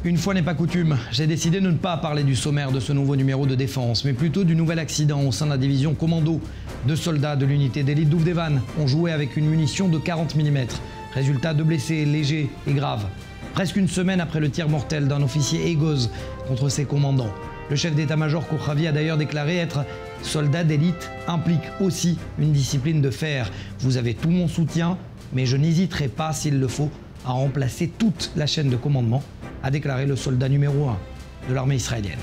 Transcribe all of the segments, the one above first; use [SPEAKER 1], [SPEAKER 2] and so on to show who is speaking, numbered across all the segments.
[SPEAKER 1] Une fois n'est pas coutume, j'ai décidé de ne pas parler du sommaire de ce nouveau numéro de défense, mais plutôt du nouvel accident au sein de la division commando. 2 soldats de l'unité d'élite d'Ouvdevan ont joué avec une munition de 40 mm. Résultat, 2 blessés légers et graves. Presque une semaine après le tir mortel d'un officier égoz contre ses commandants. Le chef d'état-major Kouravi a d'ailleurs déclaré être soldat d'élite implique aussi une discipline de fer. Vous avez tout mon soutien, mais je n'hésiterai pas, s'il le faut, à remplacer toute la chaîne de commandement, a déclaré le soldat numéro 1 de l'armée israélienne.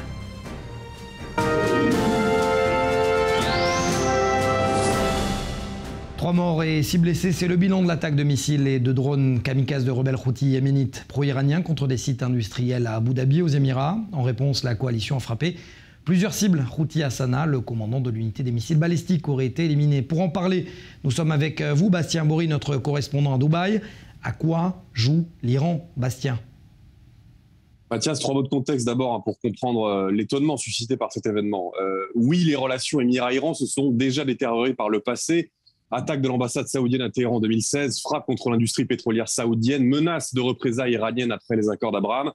[SPEAKER 1] Trois morts et 6 blessés, c'est le bilan de l'attaque de missiles et de drones kamikazes de rebelles houthis yéménites pro-iraniens contre des sites industriels à Abu Dhabi, aux Émirats. En réponse, la coalition a frappé plusieurs cibles. Houthi Hassana, le commandant de l'unité des missiles balistiques, aurait été éliminé. Pour en parler, nous sommes avec vous, Bastien Bory, notre correspondant à Dubaï. À quoi joue l'Iran, Bastien ?
[SPEAKER 2] Mathias, 3 mots de contexte d'abord pour comprendre l'étonnement suscité par cet événement. Oui, les relations Émirats-Iran se sont déjà détériorées par le passé. Attaque de l'ambassade saoudienne à Téhéran en 2016, frappe contre l'industrie pétrolière saoudienne, menace de représailles iraniennes après les accords d'Abraham.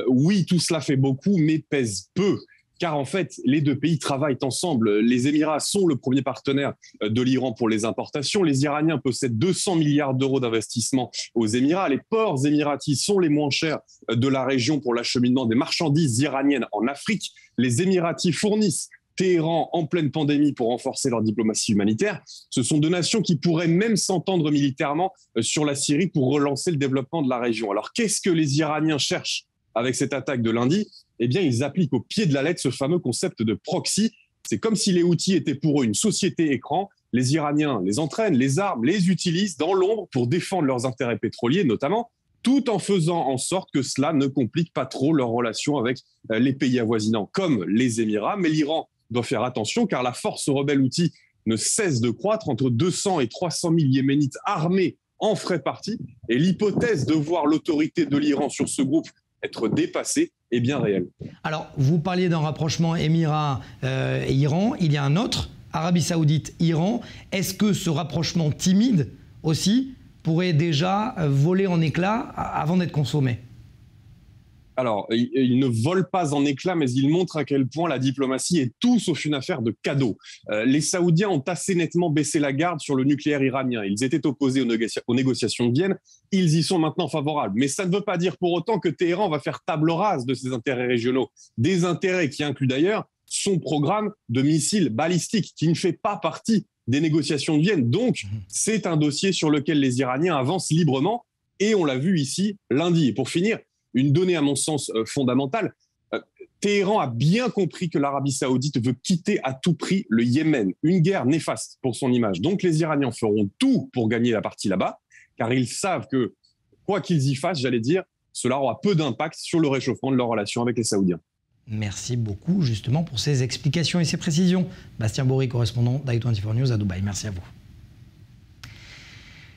[SPEAKER 2] Oui, tout cela fait beaucoup, mais pèse peu. Car en fait, les 2 pays travaillent ensemble. Les Émirats sont le premier partenaire de l'Iran pour les importations. Les Iraniens possèdent 200 milliards d'euros d'investissement aux Émirats. Les ports émiratis sont les moins chers de la région pour l'acheminement des marchandises iraniennes en Afrique. Les Émiratis fournissent Téhéran en pleine pandémie pour renforcer leur diplomatie humanitaire. Ce sont 2 nations qui pourraient même s'entendre militairement sur la Syrie pour relancer le développement de la région. Alors qu'est-ce que les Iraniens cherchent avec cette attaque de lundi ? Eh bien, ils appliquent au pied de la lettre ce fameux concept de proxy. C'est comme si les Houthis étaient pour eux une société écran. Les Iraniens les entraînent, les arment, les utilisent dans l'ombre pour défendre leurs intérêts pétroliers notamment, tout en faisant en sorte que cela ne complique pas trop leurs relations avec les pays avoisinants comme les Émirats. Mais l'Iran doit faire attention car la force rebelle Houthi ne cesse de croître. Entre 200 et 300 000 Yéménites armés en feraient partie. Et l'hypothèse de voir l'autorité de l'Iran sur ce groupe être dépassée est bien réelle.
[SPEAKER 1] Alors, vous parliez d'un rapprochement Émirats et Iran. Il y a un autre, Arabie Saoudite, Iran. Est-ce que ce rapprochement timide aussi pourrait déjà voler en éclats avant d'être consommé ?
[SPEAKER 2] Alors, il ne vole pas en éclats, mais il montre à quel point la diplomatie est tout sauf une affaire de cadeau. Les Saoudiens ont assez nettement baissé la garde sur le nucléaire iranien. Ils étaient opposés aux négociations de Vienne. Ils y sont maintenant favorables. Mais ça ne veut pas dire pour autant que Téhéran va faire table rase de ses intérêts régionaux. Des intérêts qui incluent d'ailleurs son programme de missiles balistiques, qui ne fait pas partie des négociations de Vienne. Donc, c'est un dossier sur lequel les Iraniens avancent librement. Et on l'a vu ici lundi. Et pour finir, une donnée à mon sens fondamentale, Téhéran a bien compris que l'Arabie saoudite veut quitter à tout prix le Yémen, une guerre néfaste pour son image. Donc les Iraniens feront tout pour gagner la partie là-bas, car ils savent que, quoi qu'ils y fassent, j'allais dire, cela aura peu d'impact sur le réchauffement de leurs relations avec les Saoudiens.
[SPEAKER 1] Merci beaucoup justement pour ces explications et ces précisions. Bastien Bory, correspondant d'I24 News à Dubaï. Merci à vous.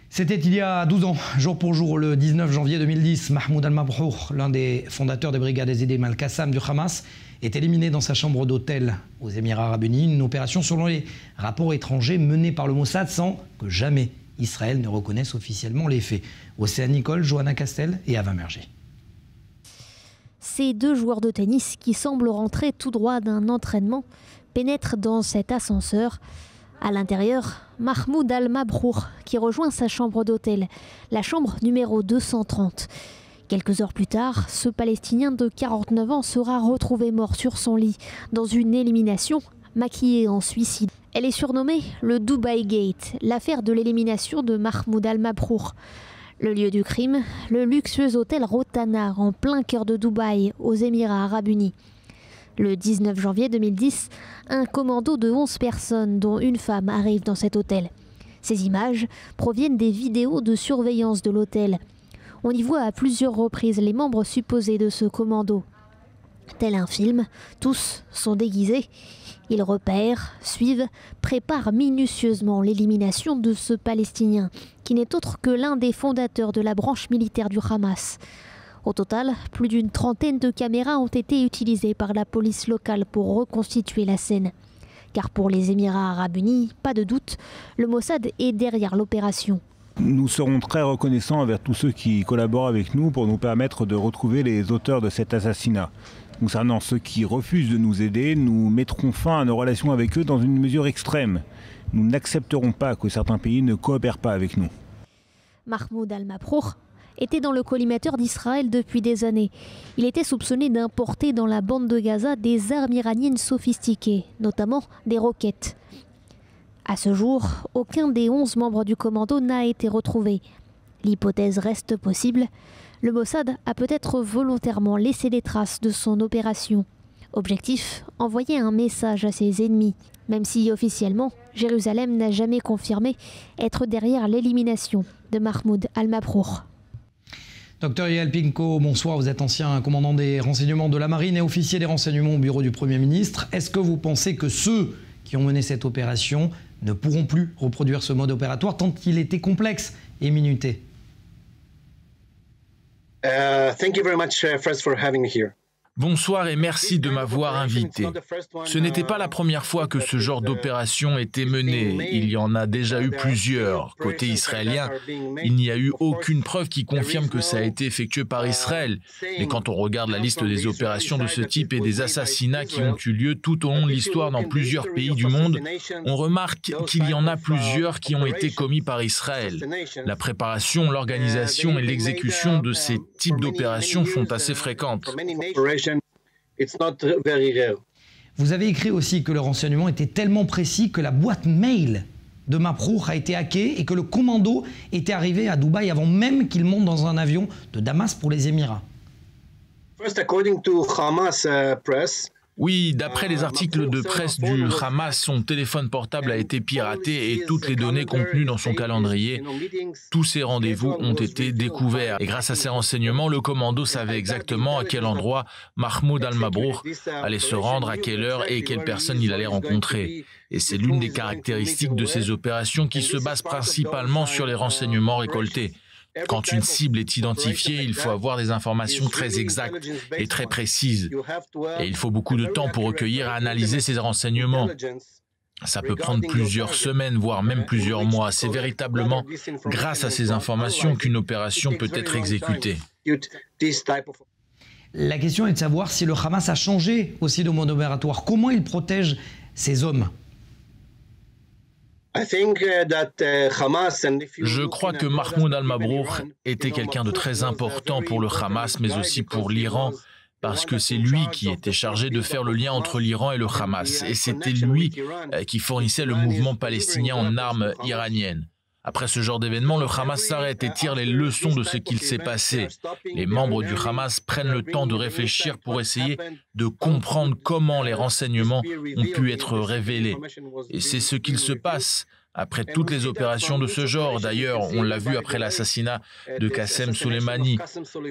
[SPEAKER 1] C'était il y a 12 ans, jour pour jour, le 19 janvier 2010, Mahmoud al-Mabrour, l'un des fondateurs des brigades Ezedin al-Qassam du Hamas, est éliminé dans sa chambre d'hôtel aux Émirats Arabes Unis. Une opération selon les rapports étrangers menée par le Mossad sans que jamais Israël ne reconnaisse officiellement les faits. Océane Nicole, Johanna Castel et Ava Merger.
[SPEAKER 3] Ces 2 joueurs de tennis qui semblent rentrer tout droit d'un entraînement pénètrent dans cet ascenseur. À l'intérieur, Mahmoud al-Mabrour qui rejoint sa chambre d'hôtel, la chambre numéro 230. Quelques heures plus tard, ce Palestinien de 49 ans sera retrouvé mort sur son lit dans une élimination maquillée en suicide. Elle est surnommée le Dubai Gate, l'affaire de l'élimination de Mahmoud al-Mabrour. Le lieu du crime, le luxueux hôtel Rotana en plein cœur de Dubaï, aux Émirats Arabes Unis. Le 19 janvier 2010, un commando de 11 personnes, dont une femme, arrive dans cet hôtel. Ces images proviennent des vidéos de surveillance de l'hôtel. On y voit à plusieurs reprises les membres supposés de ce commando. Tel un film, tous sont déguisés. Ils repèrent, suivent, préparent minutieusement l'élimination de ce Palestinien, qui n'est autre que l'un des fondateurs de la branche militaire du Hamas. Au total, plus d'une trentaine de caméras ont été utilisées par la police locale pour reconstituer la scène. Car pour les Émirats Arabes Unis, pas de doute, le Mossad est derrière l'opération.
[SPEAKER 4] Nous serons très reconnaissants envers tous ceux qui collaborent avec nous pour nous permettre de retrouver les auteurs de cet assassinat. Concernant ceux qui refusent de nous aider, nous mettrons fin à nos relations avec eux dans une mesure extrême. Nous n'accepterons pas que certains pays ne coopèrent pas avec nous.
[SPEAKER 3] Mahmoud al-Mabrour était dans le collimateur d'Israël depuis des années. Il était soupçonné d'importer dans la bande de Gaza des armes iraniennes sophistiquées, notamment des roquettes. À ce jour, aucun des 11 membres du commando n'a été retrouvé. L'hypothèse reste possible. Le Mossad a peut-être volontairement laissé des traces de son opération. Objectif, envoyer un message à ses ennemis, même si officiellement, Jérusalem n'a jamais confirmé être derrière l'élimination de Mahmoud al-Mabrour.
[SPEAKER 1] Docteur Yael Pinko, bonsoir. Vous êtes ancien commandant des renseignements de la Marine et officier des renseignements au bureau du Premier ministre. Est-ce que vous pensez que ceux qui ont mené cette opération ne pourront plus reproduire ce mode opératoire tant qu'il était complexe et minuté?
[SPEAKER 5] Thank you very much first for having me here.
[SPEAKER 6] Bonsoir et merci de m'avoir invité. Ce n'était pas la première fois que ce genre d'opération était menée. Il y en a déjà eu plusieurs. Côté israélien, il n'y a eu aucune preuve qui confirme que ça a été effectué par Israël. Mais quand on regarde la liste des opérations de ce type et des assassinats qui ont eu lieu tout au long de l'histoire dans plusieurs pays du monde, on remarque qu'il y en a plusieurs qui ont été commis par Israël. La préparation, l'organisation et l'exécution de ces types d'opérations sont assez fréquentes.
[SPEAKER 1] Vous avez écrit aussi que le renseignement était tellement précis que la boîte mail de Mabrour a été hackée et que le commando était arrivé à Dubaï avant même qu'il monte dans un avion de Damas pour les Émirats.
[SPEAKER 5] First, according to Hamas press,
[SPEAKER 6] Oui, d'après les articles de presse du Hamas, son téléphone portable a été piraté et toutes les données contenues dans son calendrier, tous ses rendez-vous ont été découverts. Et grâce à ces renseignements, le commando savait exactement à quel endroit Mahmoud al-Mabrour allait se rendre, à quelle heure et quelle personne il allait rencontrer. Et c'est l'une des caractéristiques de ces opérations qui se basent principalement sur les renseignements récoltés. Quand une cible est identifiée, il faut avoir des informations très exactes et très précises. Et il faut beaucoup de temps pour recueillir et analyser ces renseignements. Ça peut prendre plusieurs semaines, voire même plusieurs mois. C'est véritablement grâce à ces informations qu'une opération peut être exécutée.
[SPEAKER 1] La question est de savoir si le Hamas a changé aussi de mode opératoire. Comment il protège ses hommes ?
[SPEAKER 6] Je crois que Mahmoud al-Mabrour était quelqu'un de très important pour le Hamas, mais aussi pour l'Iran, parce que c'est lui qui était chargé de faire le lien entre l'Iran et le Hamas. Et c'était lui qui fournissait le mouvement palestinien en armes iraniennes. Après ce genre d'événement, le Hamas s'arrête et tire les leçons de ce qu'il s'est passé. Les membres du Hamas prennent le temps de réfléchir pour essayer de comprendre comment les renseignements ont pu être révélés. Et c'est ce qu'il se passe après toutes les opérations de ce genre. D'ailleurs, on l'a vu après l'assassinat de Qassem Soleimani.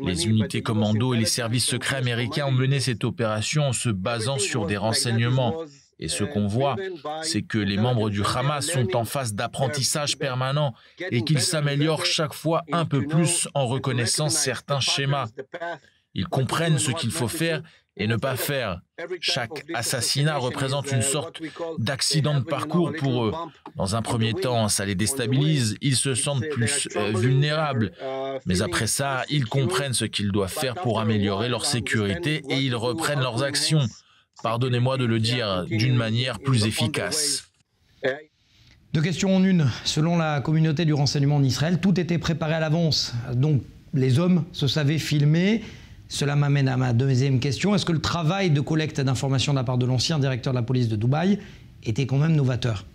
[SPEAKER 6] Les unités commando et les services secrets américains ont mené cette opération en se basant sur des renseignements. Et ce qu'on voit, c'est que les membres du Hamas sont en phase d'apprentissage permanent et qu'ils s'améliorent chaque fois un peu plus en reconnaissant certains schémas. Ils comprennent ce qu'il faut faire et ne pas faire. Chaque assassinat représente une sorte d'accident de parcours pour eux. Dans un premier temps, ça les déstabilise, ils se sentent plus vulnérables. Mais après ça, ils comprennent ce qu'ils doivent faire pour améliorer leur sécurité et ils reprennent leurs actions. Pardonnez-moi de le dire d'une manière plus efficace.
[SPEAKER 1] Deux questions en une. Selon la communauté du renseignement en Israël, tout était préparé à l'avance. Donc les hommes se savaient filmer. Cela m'amène à ma deuxième question. Est-ce que le travail de collecte d'informations de la part de l'ancien directeur de la police de Dubaï était quand même novateur?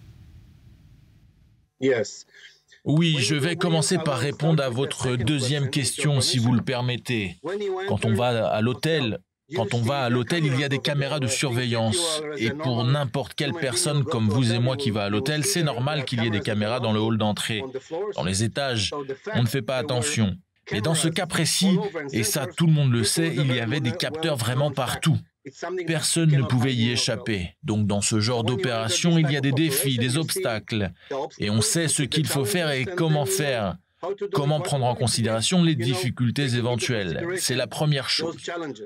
[SPEAKER 6] Oui, je vais commencer par répondre à votre deuxième question, si vous le permettez. Quand on va à l'hôtel, il y a des caméras de surveillance. Et pour n'importe quelle personne comme vous et moi qui va à l'hôtel, c'est normal qu'il y ait des caméras dans le hall d'entrée. Dans les étages, on ne fait pas attention. Mais dans ce cas précis, et ça tout le monde le sait, il y avait des capteurs vraiment partout. Personne ne pouvait y échapper. Donc dans ce genre d'opération, il y a des défis, des obstacles. Et on sait ce qu'il faut faire et comment faire. Comment prendre en considération les difficultés éventuelles? C'est la première chose.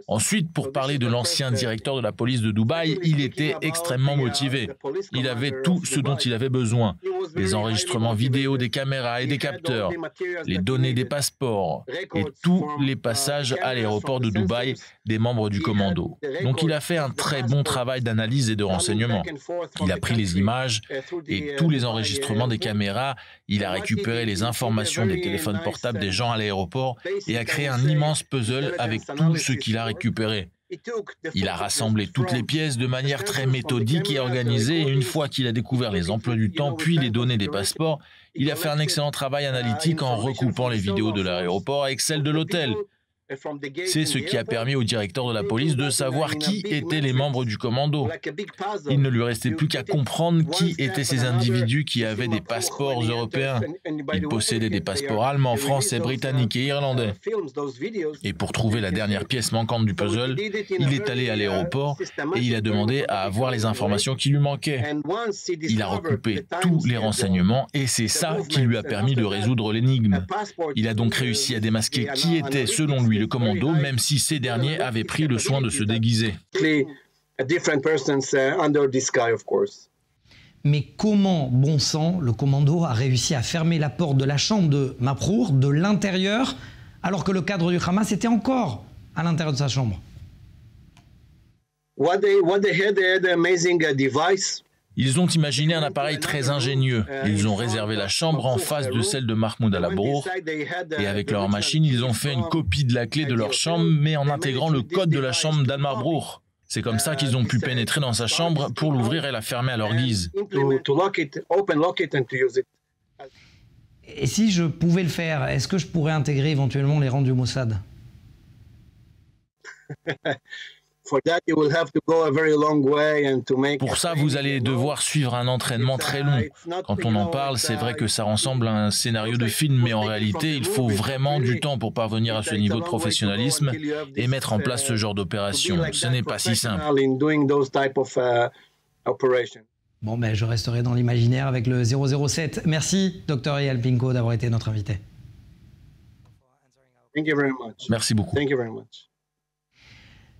[SPEAKER 6] Ensuite, pour parler de l'ancien directeur de la police de Dubaï, il était extrêmement motivé. Il avait tout ce dont il avait besoin. les enregistrements vidéo des caméras et des capteurs, les données des passeports et tous les passages à l'aéroport de Dubaï des membres du commando. Donc il a fait un très bon travail d'analyse et de renseignement. Il a pris les images et tous les enregistrements des caméras, il a récupéré les informations des téléphones portables des gens à l'aéroport et a créé un immense puzzle avec tout ce qu'il a récupéré. Il a rassemblé toutes les pièces de manière très méthodique et organisée et une fois qu'il a découvert les emplois du temps puis les données des passeports, il a fait un excellent travail analytique en recoupant les vidéos de l'aéroport avec celles de l'hôtel. C'est ce qui a permis au directeur de la police de savoir qui étaient les membres du commando. Il ne lui restait plus qu'à comprendre qui étaient ces individus qui avaient des passeports européens. Ils possédaient des passeports allemands, français, britanniques et irlandais. Et pour trouver la dernière pièce manquante du puzzle, il est allé à l'aéroport et il a demandé à avoir les informations qui lui manquaient. Il a recoupé tous les renseignements et c'est ça qui lui a permis de résoudre l'énigme. Il a donc réussi à démasquer qui était, selon lui, le commando, même si ces derniers avaient pris le soin de se déguiser.
[SPEAKER 1] Mais comment, bon sang, le commando a réussi à fermer la porte de la chambre de Mabrour de l'intérieur, alors que le cadre du Hamas était encore à l'intérieur de sa chambre?
[SPEAKER 6] Ils ont imaginé un appareil très ingénieux. Ils ont réservé la chambre en face de celle de Mahmoud al-Mabrour et avec leur machine, ils ont fait une copie de la clé de leur chambre mais en intégrant le code de la chambre d'al-Mabrour. C'est comme ça qu'ils ont pu pénétrer dans sa chambre pour l'ouvrir et la fermer à leur guise.
[SPEAKER 1] Et si je pouvais le faire, est-ce que je pourrais intégrer éventuellement les rangs du Mossad?
[SPEAKER 6] Pour ça, vous allez devoir suivre un entraînement très long. Quand on en parle, c'est vrai que ça ressemble à un scénario de film, mais en réalité, il faut vraiment du temps pour parvenir à ce niveau de professionnalisme et mettre en place ce genre d'opération. Ce n'est pas si simple.
[SPEAKER 1] Bon, ben, je resterai dans l'imaginaire avec le 007. Merci, Dr. Eyal Pinko, d'avoir été notre invité.
[SPEAKER 6] Merci beaucoup.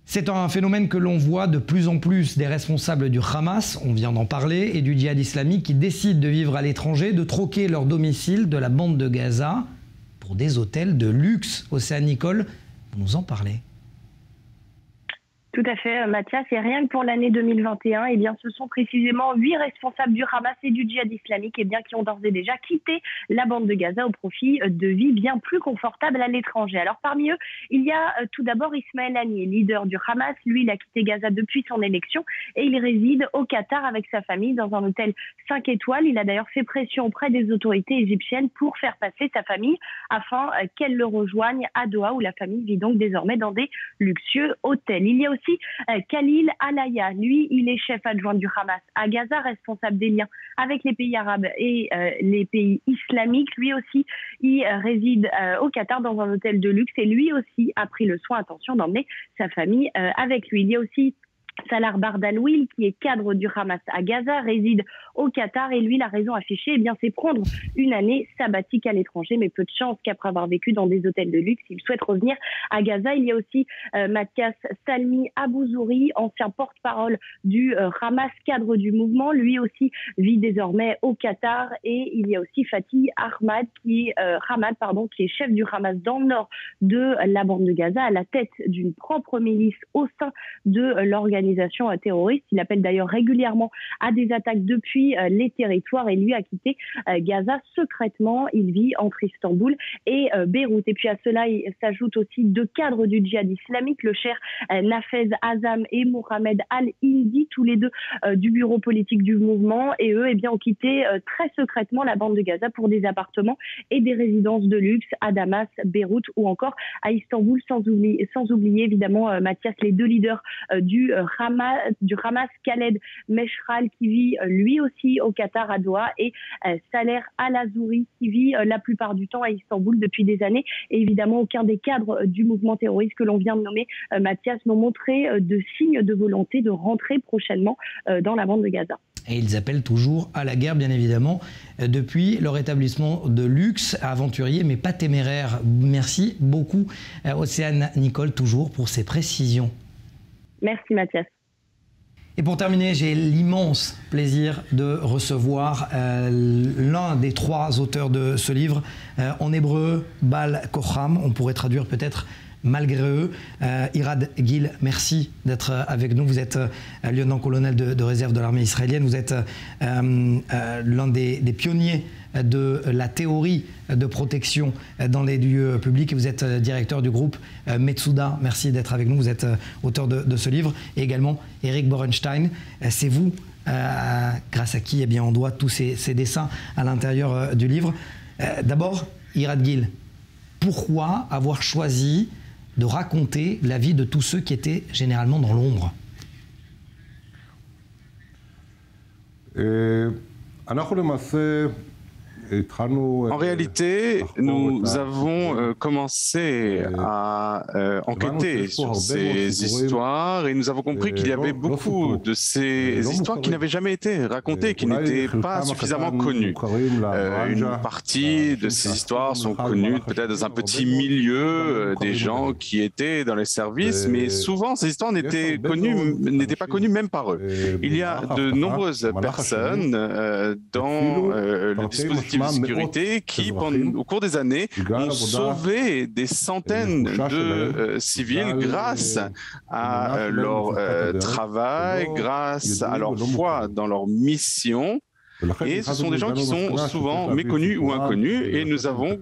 [SPEAKER 1] C'est un phénomène que l'on voit de plus en plus des responsables du Hamas, on vient d'en parler, et du djihad islamique qui décident de vivre à l'étranger, de troquer leur domicile de la bande de Gaza pour des hôtels de luxe. Océane Nicole, vous nous en parlez.
[SPEAKER 7] Tout à fait, Mathias. Et rien que pour l'année 2021, eh bien, ce sont précisément 8 responsables du Hamas et du djihad islamique qui ont d'ores et déjà quitté la bande de Gaza au profit de vies bien plus confortables à l'étranger. Alors parmi eux, il y a tout d'abord Ismaël Haniyeh, leader du Hamas. Lui, il a quitté Gaza depuis son élection et il réside au Qatar avec sa famille dans un hôtel 5 étoiles. Il a d'ailleurs fait pression auprès des autorités égyptiennes pour faire passer sa famille afin qu'elle le rejoigne à Doha où la famille vit donc désormais dans des luxueux hôtels. Il y a aussi Khalil Alaya, lui, il est chef adjoint du Hamas à Gaza, responsable des liens avec les pays arabes et les pays islamiques. Lui aussi, il réside au Qatar dans un hôtel de luxe et lui aussi a pris le soin, attention, d'emmener sa famille avec lui. Il y a aussi Salah Bardalwil, qui est cadre du Hamas à Gaza, réside au Qatar et lui, la raison affichée, eh bien, c'est prendre une année sabbatique à l'étranger, mais peu de chance qu'après avoir vécu dans des hôtels de luxe, il souhaite revenir à Gaza. Il y a aussi Mathias Salmi Abouzouri, ancien porte-parole du Hamas, cadre du mouvement. Lui aussi vit désormais au Qatar et il y a aussi Fatih Ahmad, qui est chef du Hamas dans le nord de la bande de Gaza, à la tête d'une propre milice au sein de l'organisation terroriste. Il appelle d'ailleurs régulièrement à des attaques depuis les territoires et lui a quitté Gaza secrètement. Il vit entre Istanbul et Beyrouth. Et puis à cela, il s'ajoute aussi 2 cadres du djihad islamique, le cher Nafez Azam et Mohamed Al-Hindi, tous les deux du bureau politique du mouvement. Et eux, eh bien, ont quitté très secrètement la bande de Gaza pour des appartements et des résidences de luxe à Damas, Beyrouth ou encore à Istanbul, sans oublier évidemment, Mathias, les 2 leaders du Hamas, Khaled Meshral, qui vit lui aussi au Qatar à Doha, et Saler Al-Azouri, qui vit la plupart du temps à Istanbul depuis des années. Et évidemment, aucun des cadres du mouvement terroriste que l'on vient de nommer, Mathias, n'ont montré de signes de volonté de rentrer prochainement dans la bande de Gaza.
[SPEAKER 1] Et ils appellent toujours à la guerre, bien évidemment, depuis leur établissement de luxe, aventurier mais pas téméraire. Merci beaucoup, Océane Nicole, toujours pour ces précisions.
[SPEAKER 7] Merci Mathias.
[SPEAKER 1] Et pour terminer, j'ai l'immense plaisir de recevoir l'un des 3 auteurs de ce livre, en hébreu, Bal Kocham, on pourrait traduire peut-être malgré eux. Irad Gil, merci d'être avec nous. Vous êtes lieutenant-colonel de réserve de l'armée israélienne. Vous êtes l'un des pionniers de la théorie de protection dans les lieux publics. Et vous êtes directeur du groupe Metsuda. Merci d'être avec nous. Vous êtes auteur de ce livre. Et également Eric Borenstein. C'est vous, grâce à qui on doit tous ces dessins à l'intérieur du livre. D'abord, Irad Gil, pourquoi avoir choisi de raconter la vie de tous ceux qui étaient généralement dans l'ombre?
[SPEAKER 8] En réalité, nous avons commencé à enquêter sur ces histoires et nous avons compris qu'il y avait beaucoup de ces histoires qui n'avaient jamais été racontées, qui n'étaient pas suffisamment connues. Une partie de ces histoires sont connues peut-être dans un petit milieu des gens qui étaient dans les services, mais souvent ces histoires n'étaient pas connues même par eux. Il y a de nombreuses personnes dans le dispositif de sécurité qui, au cours des années, ont sauvé des centaines de civils grâce à leur travail, grâce à leur foi dans leur mission. Et ce sont des gens qui sont souvent méconnus ou inconnus, et nous avons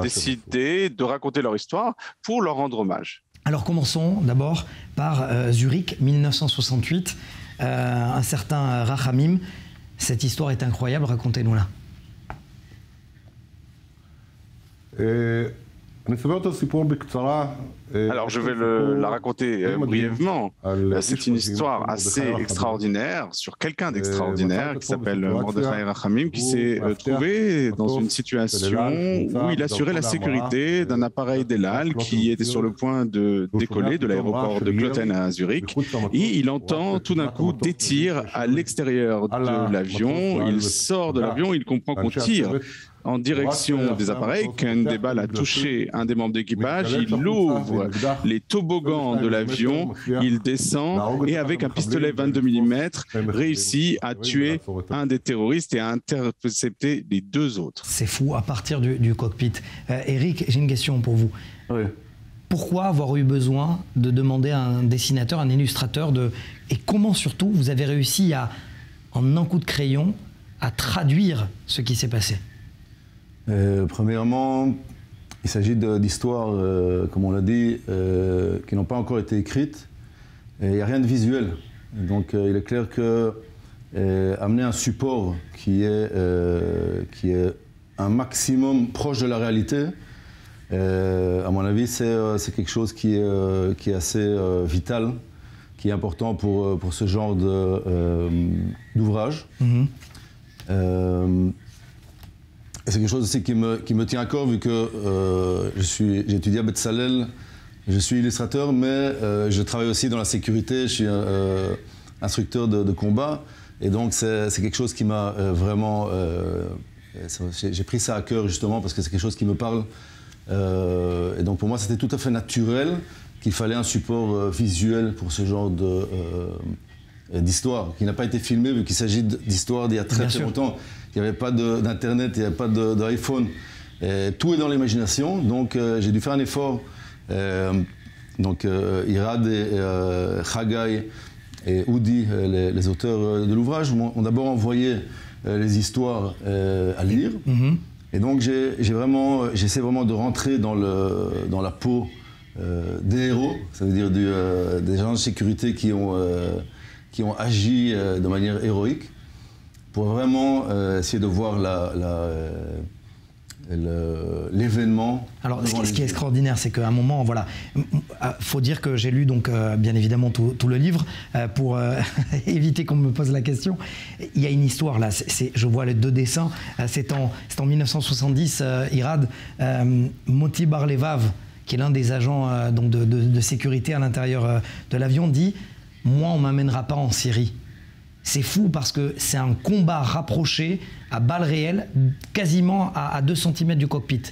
[SPEAKER 8] décidé de raconter leur histoire pour leur rendre hommage.
[SPEAKER 1] Alors commençons d'abord par Zurich, 1968, un certain Rachamim. Cette histoire est incroyable, racontez-nous-la.
[SPEAKER 8] Alors je vais la raconter brièvement. C'est une histoire assez extraordinaire sur quelqu'un d'extraordinaire qui s'appelle Mordechai Rachamim, qui s'est trouvé dans une situation où il assurait la sécurité d'un appareil d'El Al qui était sur le point de décoller de l'aéroport de Kloten à Zurich, et il entend tout d'un coup des tirs à l'extérieur de l'avion. Il sort de l'avion, il comprend qu'on tire en direction des appareils, qu'une des balles a touché un des membres d'équipage. Il ouvre les toboggans de l'avion, il descend et avec un pistolet 22 mm réussit à tuer un des terroristes et à intercepter les 2 autres.
[SPEAKER 1] C'est fou, à partir du cockpit. Eric, j'ai une question pour vous.
[SPEAKER 9] Oui.
[SPEAKER 1] Pourquoi avoir eu besoin de demander à un dessinateur, un illustrateur et comment surtout vous avez réussi en un coup de crayon, à traduire ce qui s'est passé?
[SPEAKER 9] Premièrement, il s'agit d'histoires, comme on l'a dit, qui n'ont pas encore été écrites. Il n'y a rien de visuel. Donc il est clair que amener un support qui est un maximum proche de la réalité, à mon avis, c'est quelque chose qui est assez vital, qui est important pour ce genre d'ouvrage. Et c'est quelque chose aussi qui me tient à cœur, vu que j'ai étudié à Betzalel, je suis illustrateur, mais je travaille aussi dans la sécurité, je suis instructeur de combat, et donc c'est quelque chose qui m'a vraiment... j'ai pris ça à cœur justement parce que c'est quelque chose qui me parle, et donc pour moi c'était tout à fait naturel qu'il fallait un support visuel pour ce genre d'histoire, qui n'a pas été filmé, vu qu'il s'agit d'histoires d'il y a très longtemps. Il n'y avait pas d'internet, il n'y avait pas d'iPhone. Tout est dans l'imagination, donc j'ai dû faire un effort. Irad et Chagai et Udi, les auteurs de l'ouvrage, m'ont d'abord envoyé les histoires à lire. Et donc j'essaie vraiment de rentrer dans la peau des héros, ça veut dire des gens de sécurité qui ont agi de manière héroïque, pour vraiment essayer de voir l'événement.
[SPEAKER 1] Alors, ce qui est extraordinaire, c'est qu'à un moment, voilà, faut dire que j'ai lu donc bien évidemment tout le livre pour éviter qu'on me pose la question. Il y a une histoire là. Je vois les 2 dessins. C'est en 1970. Irad, Moti Bar-Levav, qui est l'un des agents donc de sécurité à l'intérieur de l'avion, dit « Moi, on m'amènera pas en Syrie ». C'est fou parce que c'est un combat rapproché à balles réelles, quasiment à 2 cm du cockpit.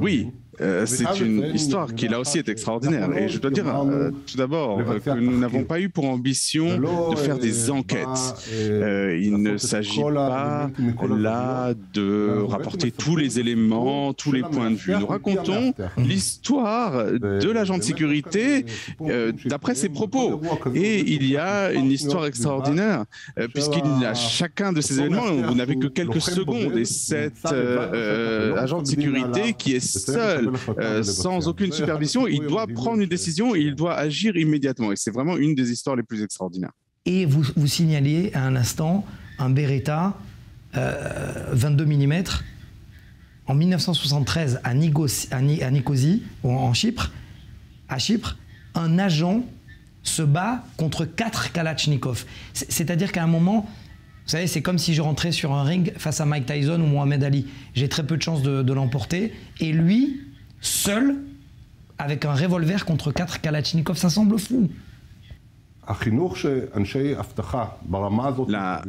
[SPEAKER 8] Oui, c'est une histoire qui là aussi est extraordinaire. Et je dois dire tout d'abord que nous n'avons pas eu pour ambition de faire des enquêtes. Il ne s'agit pas là de rapporter tous les éléments, tous les points de vue. Nous racontons l'histoire de l'agent de sécurité d'après ses propos. Et il y a une histoire extraordinaire, puisqu'il y a chacun de ces événements, vous n'avez que quelques secondes, et cet agent de sécurité qui est seul, sans aucune supervision, il doit prendre une décision et il doit agir immédiatement. Et c'est vraiment une des histoires les plus extraordinaires.
[SPEAKER 1] Et vous signaliez à un instant un Beretta 22 mm en 1973 à Nicosie, à Chypre, un agent se bat contre 4 Kalachnikov. C'est-à-dire qu'à un moment, vous savez, c'est comme si je rentrais sur un ring face à Mike Tyson ou Mohamed Ali. J'ai très peu de chances de l'emporter. Et lui, seul, avec un revolver contre 4 Kalachnikov, ça semble fou.
[SPEAKER 8] La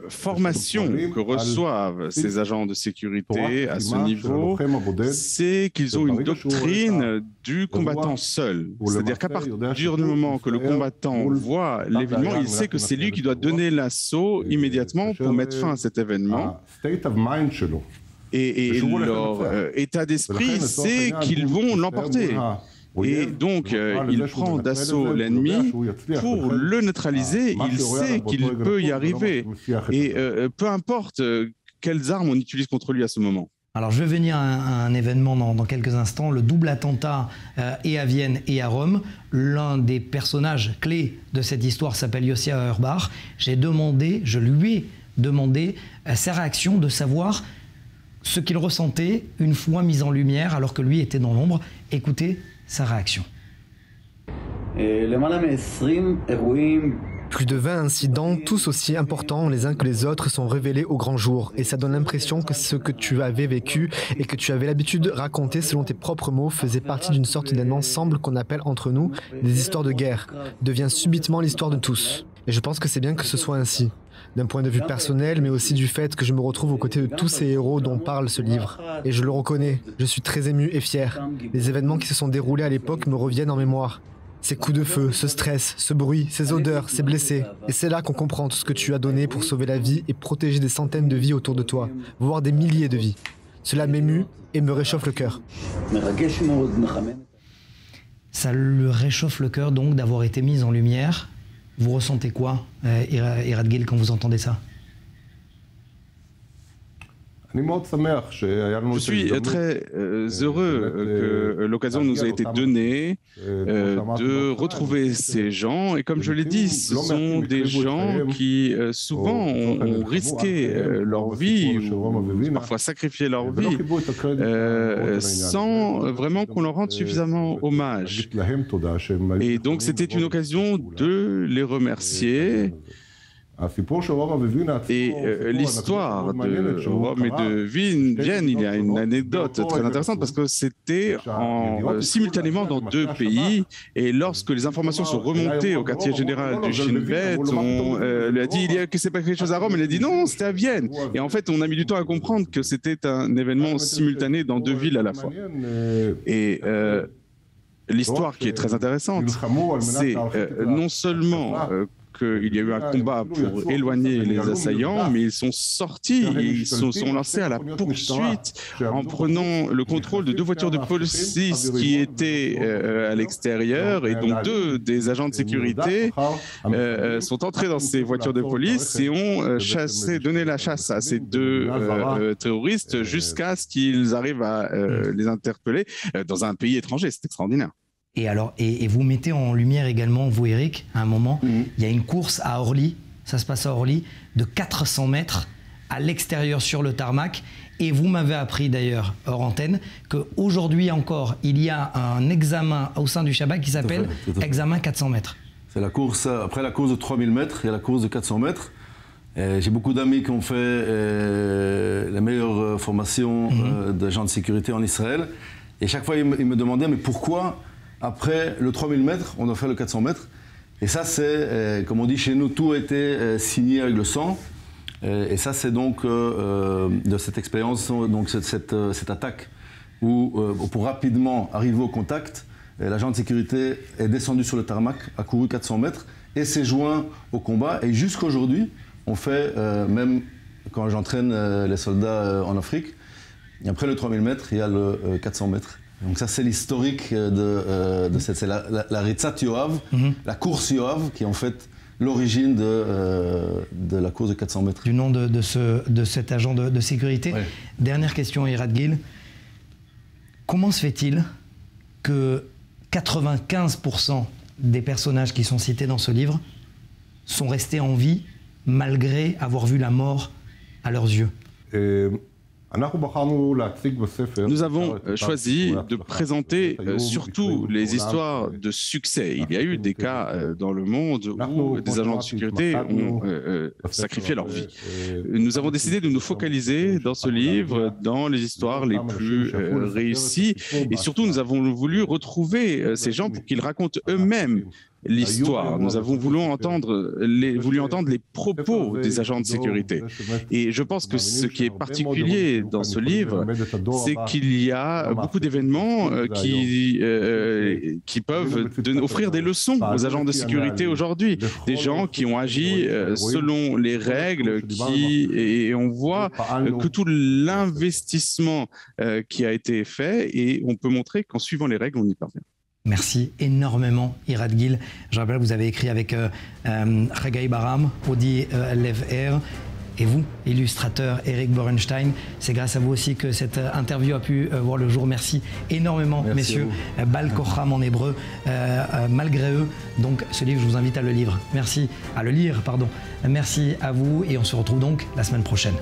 [SPEAKER 8] formation que reçoivent ces agents de sécurité à ce niveau, c'est qu'ils ont une doctrine du combattant seul. C'est-à-dire qu'à partir du moment que le combattant voit l'événement, il sait que c'est lui qui doit donner l'assaut immédiatement pour mettre fin à cet événement. Et leur état d'esprit, c'est qu'ils vont l'emporter. Et donc, il prend d'assaut l'ennemi pour le neutraliser. Il sait qu'il peut y arriver. Et peu importe quelles armes on utilise contre lui à ce moment.
[SPEAKER 1] Alors, je vais venir à un événement dans quelques instants, le double attentat et à Vienne et à Rome. L'un des personnages clés de cette histoire s'appelle Yossi Auerbach. Je lui ai demandé ses réactions, de savoir ce qu'il ressentait une fois mis en lumière alors que lui était dans l'ombre. Écoutez sa réaction.
[SPEAKER 10] Plus de 20 incidents, tous aussi importants les uns que les autres, sont révélés au grand jour. Et ça donne l'impression que ce que tu avais vécu et que tu avais l'habitude de raconter selon tes propres mots faisait partie d'une sorte d'un ensemble qu'on appelle entre nous des histoires de guerre, devient subitement l'histoire de tous. Et je pense que c'est bien que ce soit ainsi. D'un point de vue personnel, mais aussi du fait que je me retrouve aux côtés de tous ces héros dont parle ce livre. Et je le reconnais, je suis très ému et fier. Les événements qui se sont déroulés à l'époque me reviennent en mémoire. Ces coups de feu, ce stress, ce bruit, ces odeurs, ces blessés. Et c'est là qu'on comprend tout ce que tu as donné pour sauver la vie et protéger des centaines de vies autour de toi, voire des milliers de vies. Cela m'émue et me réchauffe le cœur.
[SPEAKER 1] Ça le réchauffe le cœur donc d'avoir été mis en lumière. Vous ressentez quoi, Irad Gil, quand vous entendez ça?
[SPEAKER 8] Je suis très heureux que l'occasion nous a été donnée de retrouver ces gens. Et comme je l'ai dit, ce sont des gens qui souvent ont risqué leur vie, ou parfois sacrifié leur vie, sans vraiment qu'on leur rende suffisamment hommage. Et donc c'était une occasion de les remercier. Et l'histoire de Rome et de Vienne, il y a une anecdote très intéressante parce que c'était simultanément dans deux pays, et lorsque les informations sont remontées au quartier général du Shin Bet, on lui a dit que c'est pas quelque chose à Rome, elle a dit non, c'était à Vienne. Et en fait, on a mis du temps à comprendre que c'était un événement simultané dans deux villes à la fois. Et l'histoire qui est très intéressante, c'est non seulement qu'il y a eu un combat pour éloigner les assaillants, mais ils sont sortis, ils se sont lancés à la poursuite en prenant le contrôle de deux voitures de police qui étaient à l'extérieur, et donc deux des agents de sécurité sont entrés dans ces voitures de police et ont donné la chasse à ces deux terroristes jusqu'à ce qu'ils arrivent à les interpeller dans un pays étranger. C'est extraordinaire.
[SPEAKER 1] Et alors, et vous mettez en lumière également, vous Eric, à un moment, il y a une course à Orly, ça se passe à Orly, de 400 mètres à l'extérieur sur le tarmac. Et vous m'avez appris d'ailleurs, hors antenne, qu'aujourd'hui encore, il y a un examen au sein du Shabbat qui s'appelle examen 400 mètres.
[SPEAKER 9] C'est la course, après la course de 3000 mètres, il y a la course de 400 mètres. J'ai beaucoup d'amis qui ont fait les meilleures formations d'agents de sécurité en Israël. Et chaque fois, ils me demandaient, mais pourquoi après le 3000 mètres, on doit faire le 400 mètres? Et ça, c'est, comme on dit chez nous, tout a été signé avec le sang. Et ça, c'est donc de cette expérience, donc cette attaque pour rapidement arriver au contact, l'agent de sécurité est descendu sur le tarmac, a couru 400 mètres et s'est joint au combat. Et jusqu'à aujourd'hui, on fait, même quand j'entraîne les soldats en Afrique, après le 3000 mètres, il y a le 400 mètres. Donc ça, c'est l'historique de cette... C'est la Ritzat Yoav, la course Yoav, qui est en fait l'origine de la course de 400 mètres.
[SPEAKER 1] Du nom de cet agent de sécurité. Ouais. Dernière question, Irad Gil. Comment se fait-il que 95% des personnages qui sont cités dans ce livre sont restés en vie malgré avoir vu la mort à leurs yeux?
[SPEAKER 8] Nous avons choisi de présenter surtout les histoires de succès. Il y a eu des cas dans le monde où des agents de sécurité ont sacrifié leur vie. Nous avons décidé de nous focaliser dans ce livre dans les histoires les plus réussies et surtout nous avons voulu retrouver ces gens pour qu'ils racontent eux-mêmes l'histoire. Nous avons voulu entendre les propos des agents de sécurité. Et je pense que ce qui est particulier dans ce livre, c'est qu'il y a beaucoup d'événements qui peuvent offrir des leçons aux agents de sécurité aujourd'hui. Des gens qui ont agi selon les règles et on voit que tout l'investissement qui a été fait et on peut montrer qu'en suivant les règles, on y parvient.
[SPEAKER 1] Merci énormément, Irad Gil. Je rappelle que vous avez écrit avec Haggai Baram, Audi Lev-Er, et vous, illustrateur Eric Borenstein. C'est grâce à vous aussi que cette interview a pu voir le jour. Merci énormément, messieurs. Bal Kocham en hébreu, malgré eux. Donc, ce livre, je vous invite à le lire. Merci à vous, et on se retrouve donc la semaine prochaine.